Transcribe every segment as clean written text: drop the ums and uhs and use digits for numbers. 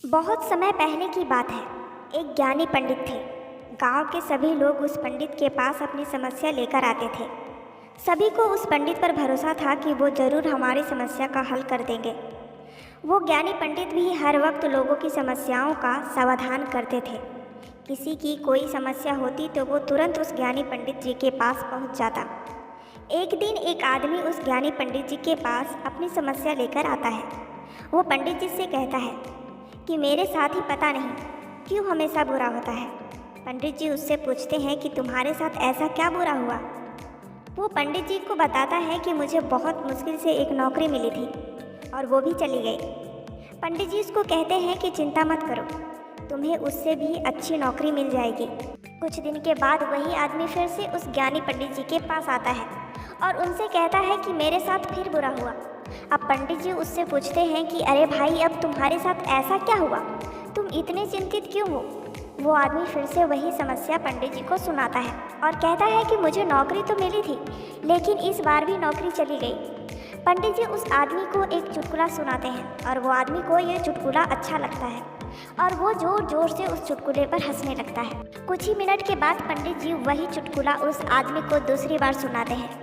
बहुत समय पहले की बात है। एक ज्ञानी पंडित थे। गांव के सभी लोग उस पंडित के पास अपनी समस्या लेकर आते थे। सभी को उस पंडित पर भरोसा था कि वो ज़रूर हमारी समस्या का हल कर देंगे। वो ज्ञानी पंडित भी हर वक्त लोगों की समस्याओं का समाधान करते थे। किसी की कोई समस्या होती तो वो तुरंत उस ज्ञानी पंडित जी के पास पहुंच जाता। एक दिन एक आदमी उस ज्ञानी पंडित जी के पास अपनी समस्या लेकर आता है। वो पंडित जी से कहता है कि मेरे साथ ही पता नहीं क्यों हमेशा बुरा होता है। पंडित जी उससे पूछते हैं कि तुम्हारे साथ ऐसा क्या बुरा हुआ। वो पंडित जी को बताता है कि मुझे बहुत मुश्किल से एक नौकरी मिली थी और वो भी चली गई। पंडित जी उसको कहते हैं कि चिंता मत करो, तुम्हें उससे भी अच्छी नौकरी मिल जाएगी। कुछ दिन के बाद वही आदमी फिर से उस ज्ञानी पंडित जी के पास आता है और उनसे कहता है कि मेरे साथ फिर बुरा हुआ। अब पंडित जी उससे पूछते हैं कि अरे भाई, अब तुम्हारे साथ ऐसा क्या हुआ, तुम इतने चिंतित क्यों हो। वो आदमी फिर से वही समस्या पंडित जी को सुनाता है और कहता है कि मुझे नौकरी तो मिली थी, लेकिन इस बार भी नौकरी चली गई। पंडित जी उस आदमी को एक चुटकुला सुनाते हैं और वो आदमी को ये चुटकुला अच्छा लगता है और वो जोर जोर से उस चुटकुले पर हंसने लगता है। कुछ ही मिनट के बाद पंडित जी वही चुटकुला उस आदमी को दूसरी बार सुनाते हैं।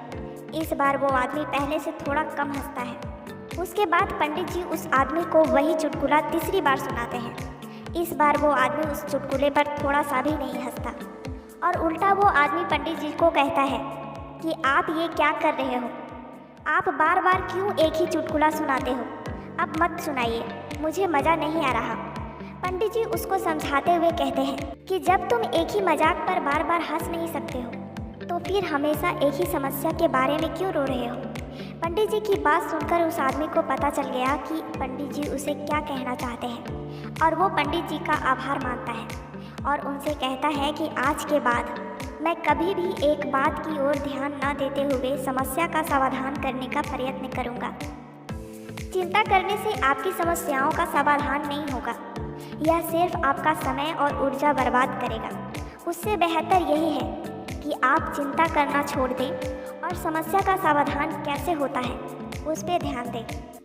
इस बार वो आदमी पहले से थोड़ा कम हंसता है। उसके बाद पंडित जी उस आदमी को वही चुटकुला तीसरी बार सुनाते हैं। इस बार वो आदमी उस चुटकुले पर थोड़ा सा भी नहीं हंसता और उल्टा वो आदमी पंडित जी को कहता है कि आप ये क्या कर रहे हो, आप बार बार क्यों एक ही चुटकुला सुनाते हो, अब मत सुनाइए, मुझे मज़ा नहीं आ रहा। पंडित जी उसको समझाते हुए कहते हैं कि जब तुम एक ही मजाक पर बार बार हंस नहीं सकते हो तो फिर हमेशा एक ही समस्या के बारे में क्यों रो रहे हो। पंडित जी की बात सुनकर उस आदमी को पता चल गया कि पंडित जी उसे क्या कहना चाहते हैं और वो पंडित जी का आभार मानता है और उनसे कहता है कि आज के बाद मैं कभी भी एक बात की ओर ध्यान न देते हुए समस्या का समाधान करने का प्रयत्न करूँगा। चिंता करने से आपकी समस्याओं का समाधान नहीं होगा, यह सिर्फ आपका समय और ऊर्जा बर्बाद करेगा। उससे बेहतर यही है कि आप चिंता करना छोड़ दें और समस्या का समाधान कैसे होता है उस पर ध्यान दें।